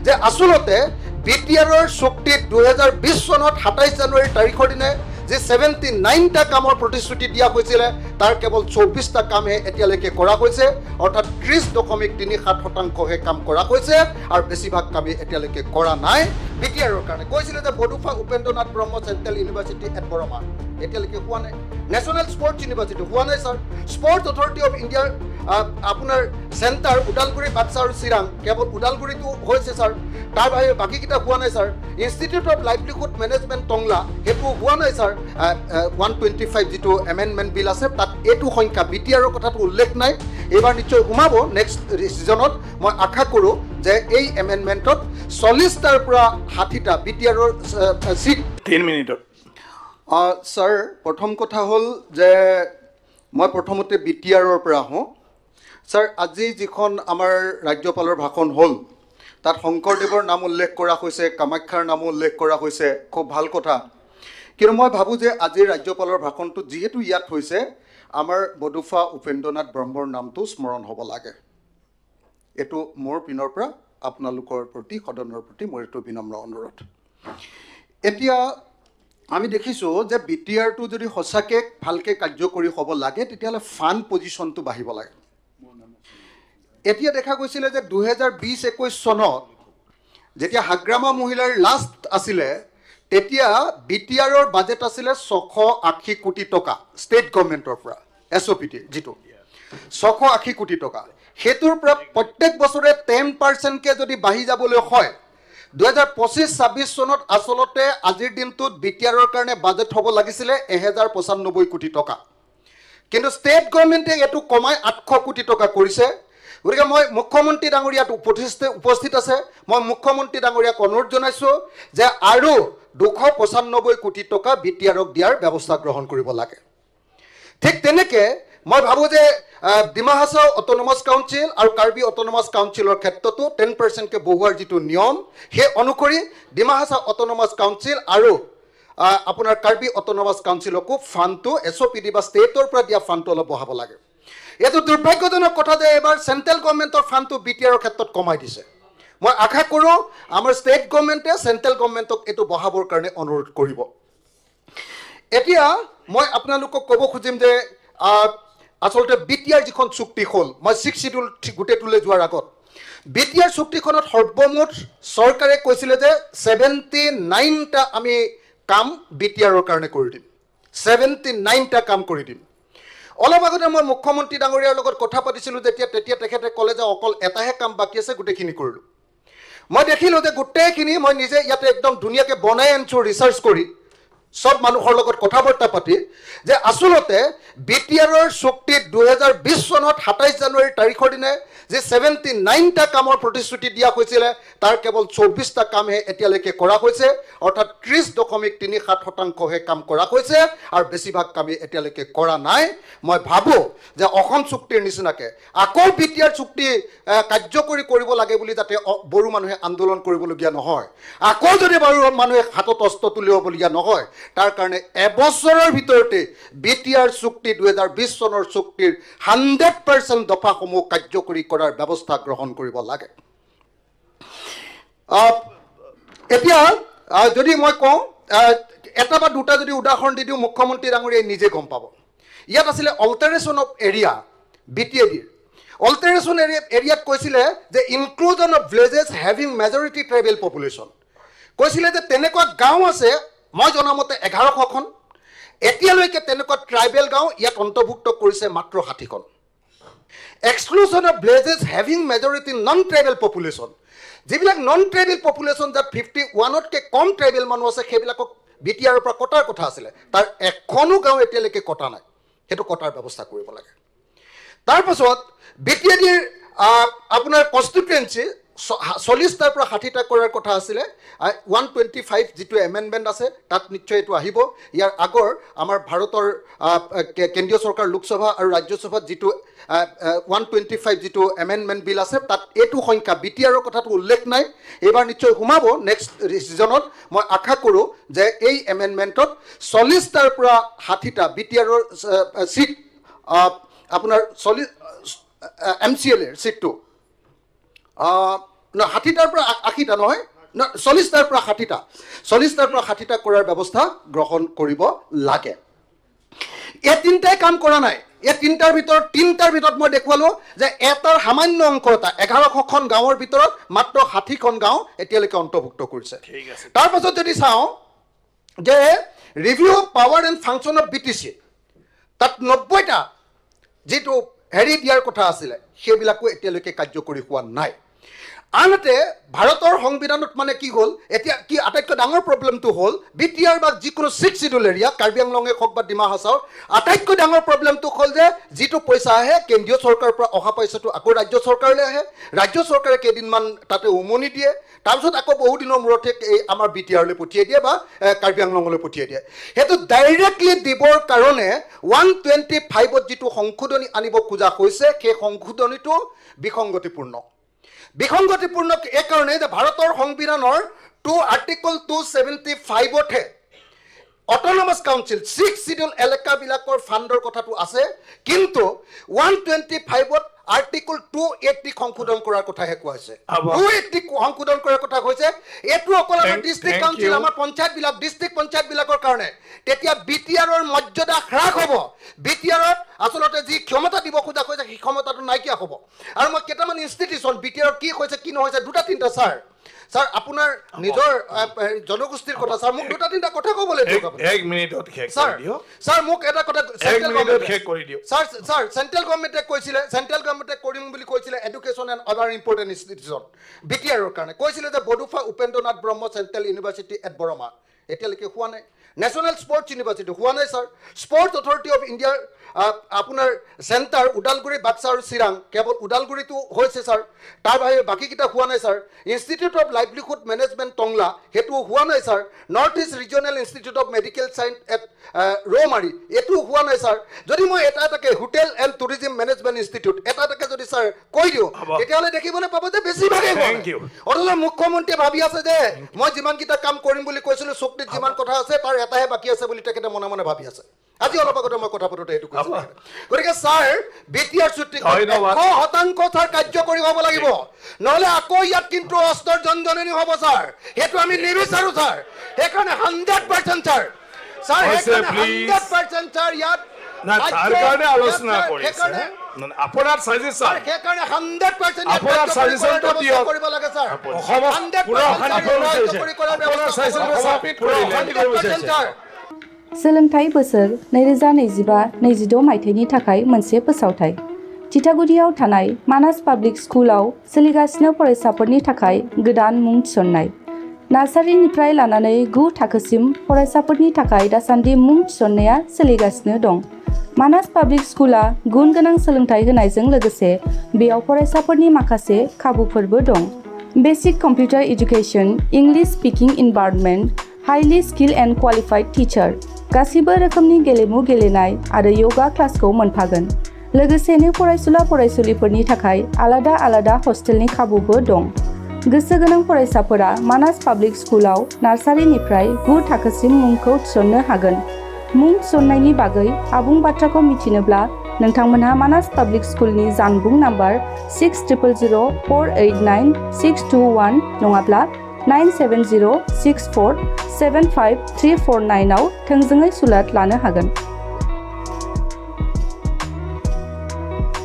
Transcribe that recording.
যে আসলতে বিটিআৰৰ চুক্তিত 2020 চনত 27 জানুৱাৰী তাৰিখৰ দিনে যে 79টা কামৰ প্ৰতিশ্ৰুতি দিয়া হৈছিল তাৰ কেৱল 24টা কামহে এতিয়ালৈকে কৰা হৈছে অৰ্থাৎ 30.37% হে কাম কৰা হৈছে আৰু বেছিভাগ কামে এতিয়ালৈকে কৰা নাই বিটিআৰৰ কাৰণে কৈছিল যে বডুফা উপেন্দ্ৰনাথ ব্ৰহ্ম চেন্ট্ৰেল ইউনিভাৰ্চিটি এট বৰমা এতিয়ালৈকে হোৱা নাই নেশ্যনেল স্পৰ্টছ ইউনিভাৰ্চিটি হোৱা নাই স্যাৰ স্পৰ্টছ অথৰিটি অফ ইণ্ডিয়াৰ আপোনাৰ চেণ্টাৰ উদালগুৰি বাক্সা আৰু চিৰাং কেৱল উদালগুৰিটো হৈছে স্যাৰ তাৰ বাহিৰে বাকীকেইটা হোৱা নাই sir institute of livelihood management Tangla সেইটো হোৱা নাই স্যাৰ 125 যিটো এমেণ্ডমেণ্ট বিল আছে তাত এইটো সংখ্যা বিটিআৰৰ কথাটো উল্লেখ নাই এইবাৰ নিশ্চয় সোমাব নেক্সট ছিজনত মই আশা কৰোঁ যে এই এমেণ্ডমেণ্টত 40টাৰ পৰা 60টা বিটিআৰৰ চিট 3 মিনিটত স্যাৰ প্ৰথম কথা হ'ল যে মই প্ৰথমতে বিটিআৰৰ পৰা হওঁ স্যাৰ আজি যিখন আমাৰ ৰাজ্যপালৰ ভাষণ হ'ল তাত শংকৰদেৱৰ নাম উল্লেখ কৰা হৈছে কামাখ্যাৰ নামো উল্লেখ কৰা হৈছে খুব ভাল কথা কিন্তু মই ভাবোঁ যে আজিৰ ৰাজ্যপালৰ ভাষণটো যিহেতু ইয়াত হৈছে আমাৰ বডুফা উপেন্দ্ৰনাথ ব্ৰহ্মৰ নামটো স্মৰণ হ'ব লাগে এইটো মোৰ পিনৰ পৰা আপোনালোকৰ প্ৰতি সদনৰ প্ৰতি মোৰ এইটো বিনম্ৰ অনুৰোধ এতিয়া আমি দেখিছোঁ যে বিটিআৰটো যদি সঁচাকৈ ভালকৈ কাৰ্যকৰী হ'ব লাগে তেতিয়াহ'লে ফাণ্ড পজিশ্যনটো বাঢ়িব লাগে এতিয়া দেখা গৈছিলে যে 2020-21 চনত যেতিয়া হাগ্ৰামা মহিলাৰ লাষ্ট আছিলে তেতিয়া বিটিআৰৰ বাজেট আছিলে 680 কোটি টকা ষ্টেট গভৰ্ণমেণ্টৰ পৰা এছঅ'পিটি যিটো 680 কোটি টকা সেইটোৰ পৰা প্ৰত্যেক বছৰে 10%কৈ যদি বাঢ়ি যাবলৈ হয় 2025-26 চনত আচলতে আজিৰ দিনটোত বিটিআৰৰ কাৰণে বাজেট হ'ব লাগিছিলে 1095 কোটি টকা কিন্তু ষ্টেট গভৰ্ণমেণ্টে এইটো কমাই 800 কোটি টকা কৰিছে গতিকে মই মুখ্যমন্ত্ৰী ডাঙৰীয়াত উপস্থিত আছে মই মুখ্যমন্ত্ৰী ডাঙৰীয়াক অনুৰোধ জনাইছোঁ যে আৰু 295 কোটি টকা বিটিআৰক দিয়াৰ ব্যৱস্থা গ্ৰহণ কৰিব লাগে ঠিক তেনেকৈ মই ভাবোঁ যে ডিমা হাছাও অট'নমাছ কাউন্সিল আৰু কাৰ্বি অট'নমাছ কাউন্সিলৰ ক্ষেত্ৰতো 10%কৈ বঢ়োৱাৰ যিটো নিয়ম সেই অনুসৰি ডিমা হাছাও অট'নমাছ কাউন্সিল আৰু আপোনাৰ কাৰ্বি অট'নমাছ কাউন্সিলকো ফাণ্ডটো এছঅ'পিডি বা ষ্টেটৰ পৰা দিয়া ফাণ্ডটো অলপ বঢ়াব লাগে এইটো দুৰ্ভাগ্যজনক কথা যে এবাৰ চেণ্ট্ৰেল গভৰ্ণমেণ্টৰ ফাণ্ডটো বিটিআৰৰ ক্ষেত্ৰত কমাই দিছে মই আশা কৰোঁ আমাৰ ষ্টেট গভৰ্ণমেণ্টে চেণ্ট্ৰেল গভৰ্ণমেণ্টক এইটো বঢ়াবৰ কাৰণে অনুৰোধ কৰিব এতিয়া মই আপোনালোকক ক'ব খুজিম যে আচলতে বিটিআৰ যিখন চুক্তি হ'ল মই 6 শিডিউল গোটেইটোলৈ যোৱাৰ আগত বিটিআৰ চুক্তিখনত সৰ্বমুঠ চৰকাৰে কৈছিলে যে 79টা আমি কাম বিটিআৰৰ কাৰণে কৰি দিম 79টা কাম কৰি দিম অলপ আগতে মই মুখ্যমন্ত্ৰী ডাঙৰীয়াৰ লগত কথা পাতিছিলোঁ তেতিয়া তেখেতে ক'লে যে অকল এটাহে কাম বাকী আছে গোটেইখিনি কৰিলোঁ মই দেখিলোঁ যে গোটেইখিনি মই নিজে ইয়াতে একদম ধুনীয়াকৈ বনাই আনিছোঁ ৰিচাৰ্চ কৰি সব মানুহৰ লগত কথা বাৰ্তা পাতি যে আসলতে বিটিআৰৰ চুক্তিত 2020 চনত 27 জানুৱাৰী তাৰিখৰ দিনে যে 79টা কামৰ প্ৰতিশ্ৰুতি দিয়া হৈছিল তাৰ কেৱল 24টা কামহে এতিয়ালৈকে কৰা হৈছে অৰ্থাৎ 30.37% হে কাম কৰা হৈছে আৰু বেছিভাগ কামে এতিয়ালৈকে কৰা নাই মই ভাবোঁ যে অসম চুক্তিৰ নিচিনাকৈ আকৌ বিটিআৰ চুক্তি কাৰ্যকৰী কৰিব লাগে বুলি যাতে বড়ো মানুহে আন্দোলন কৰিবলগীয়া নহয় আকৌ যদি বড়ো মানুহে হাতত অস্ত্ৰ তুলিবলগীয়া নহয় তাৰ কাৰণে এবছৰৰ ভিতৰতে বিটিআৰ চুক্তি 2020 চনৰ চুক্তিৰ 100% দফাসমূহ কাৰ্যকৰী কৰাৰ ব্যৱস্থা গ্ৰহণ কৰিব লাগে এতিয়া যদি মই কওঁ এটা বা দুটা যদি উদাহৰণ দি দিওঁ মুখ্যমন্ত্ৰী ডাঙৰীয়াই নিজে গম পাব ইয়াত আছিলে অল্টাৰেশ্যন অফ এৰিয়া বিটিএডিৰ অল্টাৰেশ্যন এৰিয়াত কৈছিলে যে inclusion of villages having majority tribal population কৈছিলে যে তেনেকুৱা গাঁও আছে মই জনামতে 1100খন এতিয়ালৈকে তেনেকুৱা ট্ৰাইবেল গাঁও ইয়াত অন্তৰ্ভুক্ত কৰিছে মাত্ৰ 60খন exclusion of villages having majority non tribal population যিবিলাক নন ট্ৰাইবেল পপুলেশ্যন যাত 51তকৈ কম ট্ৰাইবেল মানুহ আছে সেইবিলাকক বিটিআৰৰ পৰা কটাৰ কথা আছিলে তাৰ এখনো গাঁও এতিয়ালৈকে কটা নাই সেইটো কটাৰ ব্যৱস্থা কৰিব লাগে তাৰপাছত বিটিএডিৰ আপোনাৰ কনষ্টিটুৱেঞ্চি 40টাৰ পৰা 60টা কৰাৰ কথা আছিলে 125 যিটো এমেণ্ডমেণ্ট আছে তাত নিশ্চয় এইটো আহিব ইয়াৰ আগৰ আমাৰ ভাৰতৰ কেন্দ্ৰীয় চৰকাৰ লোকসভা আৰু ৰাজ্যসভাত যিটো 125 যিটো এমেণ্ডমেণ্ট বিল আছে তাত এইটো সংখ্যা বিটিআৰৰ কথাটো উল্লেখ নাই এইবাৰ নিশ্চয় সোমাব নেক্সট ছিজনত মই আশা কৰোঁ যে এই এমেণ্ডমেণ্টত 40টাৰ পৰা 60টা বিটিআৰৰ চিট আপোনাৰ MCLAৰ চিটটো 60টাৰ পৰা 80টা নহয় 40টাৰ পৰা 60টা 40টাৰ পৰা 60টা কৰাৰ ব্যৱস্থা গ্ৰহণ কৰিব লাগে এই তিনটাই কাম কৰা নাই এই তিনটাৰ ভিতৰত মই দেখুৱালো যে এটাৰ সামান্য অংক এটা 1100খন গাঁৱৰ ভিতৰত মাত্ৰ 60খন গাঁও এতিয়ালৈকে অন্তৰ্ভুক্ত কৰিছে তাৰ পাছত যদি চাওঁ যে review of power and function of BTC তাত 90টা যেটো হেৰি দিয়াৰ কথা আছিলে সেইবিলাকো এতিয়ালৈকে কাৰ্যকৰী হোৱা নাই আনহাতে ভাৰতৰ সংবিধানত মানে কি হ'ল এতিয়া কি আটাইতকৈ ডাঙৰ প্ৰব্লেমটো হ'ল বিটিআৰ বা যিকোনো 6 শিডিউল এৰিয়া কাৰ্বি আংলঙে হওক বা ডিমা হাছাও আটাইতকৈ ডাঙৰ প্ৰব্লেমটো হ'ল যে যিটো পইচা আহে কেন্দ্ৰীয় চৰকাৰৰ পৰা অহা পইচাটো আকৌ ৰাজ্য চৰকাৰলৈ আহে ৰাজ্য চৰকাৰে কেইদিনমান তাতে উমনি দিয়ে তাৰপিছত আকৌ বহু দিনৰ মূৰতে আমাৰ বিটিআৰলৈ পঠিয়াই দিয়ে বা কাৰ্বি আংলঙলৈ পঠিয়াই দিয়ে সেইটো ডাইৰেক্টলি দিবৰ কাৰণে 125ত যিটো সংশোধনী আনিব খোজা হৈছে সেই সংশোধনীটো বিসংগতিপূৰ্ণ এই কাৰণে যে ভাৰতৰ সংবিধানৰ আৰ্টিকল 275তে অটোনমাস কাউন্সিল 6 শিডিউল এলেকাবিলাকৰ ফাণ্ডৰ কথাটো আছে কিন্তু 125ত আৰ্টিকল 280 সংশোধন কৰাৰ কথাহে কোৱা হৈছে 280 সংশোধন কৰাৰ কথা কৈছে এটো অকল আমাৰ ডিস্ট্ৰিক্ট কাউন্সিল আমাৰ পঞ্চায়তবিলাক ডিস্ট্ৰিক্ট পঞ্চায়তবিলাকৰ কাৰণে তেতিয়া বিটিআৰৰ মৰ্যাদা হ্ৰাস হ'ব বিটিআৰত আসলতে যি ক্ষমতা দিব খোজা কৈছে সেই ক্ষমতাটো নাইকিয়া হ'ব আৰু মই কেইটামান ইনষ্টিটিউচন বিটিআৰ কি হৈছে কি নহৈছে দুটা তিনটা স্যাৰ আপোনাৰ নিজৰ জনগোষ্ঠীৰ কথা স্যার মোক দুটা তিনটা কথা ক'বলৈ দিয়ক আপুনি 1 মিনিটত শেষ কৰি দিও স্যাৰ মোক এটা কথা 1 মিনিটত শেষ কৰি দিও স্যাৰ সেন্ট্ৰাল গভৰ্নমেন্টে কৰিম বুলি কৈছিলে এডুকেশন এন্ড আদাৰ ইম্পৰ্টেন্ট ইনষ্টিটিউশন বিটিআৰৰ কাৰণে কৈছিলে যে বডুফা উপেন্দ্ৰনাথ ব্ৰহ্ম সেন্ট্ৰাল ইউনিভাৰ্সিটি এট বৰমা এতিয়ালৈকে হোৱা নাই ন্যাশনাল স্পোৰ্টস ইউনিভাৰ্সিটি হোৱা নাই স্যাৰ স্পোৰ্টস অথৰিটি অফ ইণ্ডিয়াৰ আপোনাৰ সেন্টাৰ উদালগুৰি বাক্সা আৰু চিৰাং কেৱল উদালগুৰিটো হৈছে স্যাৰ তাৰ বাহিৰে বাকিকিটা হোৱা নাই sir institute of livelihood management Tangla হেতু হোৱা নাই sir north east regional institute of medical science at Roumari এটো হোৱা নাই স্যাৰ যদি মই এটাকে hotel and tourism management institute এটাকে যদি স্যার কৈ দিও তেতিয়ালে দেখিবলৈ পাব যে বেছি ভাগে থ্যাংক ইউ অথচ মুখ্যমন্ত্ৰী ভাবি আছে যে মই যিমান কিটা কাম কৰিম বুলি কৈছিলো চুক্তিত যিমান কথা আছে তাৰ এটাহে বাকি আছে বুলি তেখেতে মনে মনে ভাবি আছে আজি অলপ আগতে মই কথা পাতোতে এটো কৈছো গতিকে স্যাৰ বিটিআৰ চুক্তি 100% স্যাৰ কাৰ্যকৰী হ'ব লাগিব নহলে আকৌ ইয়াত কিন্তু অস্তৰ জনজননী হ'ব স্যাৰ হেতু আমি নিবিচাৰো স্যাৰ সেইকাৰণে 100% স্যাৰ 100% স্যাৰ ইয়াত না তাৰ কাৰণে আলোচনা কৰিছে আপোনাৰ সাজেশন সেইকাৰণে 100% আপোনাৰ সাজেশনটো দিয়ক কৰিব লাগে স্যাৰ 100% আপোনাৰ সাজেশন सोलोंथाइ बोसोर 2025-26 मायथाइनि थाखाय मोनसे फोसावथाय थिथागुरियाव थानाय मानास पाब्लिक स्कुलाव सोलिगासिनो फरायसाफोरनि थाखाय गोदान मुं थिसननाय नार्सारिनिफ्राय लानानै 9 थाखोसिम फरायसाफोरनि थाखाय दासान्दि मुं थिसननाया सोलिगासिनो दं मानास पाब्लिक स्कुला गुन गोनां सोलोंथाइ होनायजों लोगोसे बेयाव फरायसाफोरनि माखासे खाबुफोरबो दं basic computer education English speaking environment highly skill and qualified teacher गासिबो रोखोमनि गेलेमु गेलेनाय आरो योगा क्लासखौ मोनफागोन लोगोसेनो फरायसुला फरायसुलिफोरनि थाखाय आलादा आलादा हस्टेलनि खाबुबो दं गोसो गोनां फरायसाफोरा मानास पाब्लिक स्कुलाव नार्सारिनिफ्राय 9 थाखोसिम मुंखौ थिसननो हागोन मुं थिसननायनि बागै आबुं बाथ्राखौ मिथिनोब्ला नोंथांमोनहा मानास पाब्लिक स्कुलनि जानबुं नाम्बार 6000489621 नङाब्ला 9706475349 आव थोंजोङै सुलाद लानो हागोन।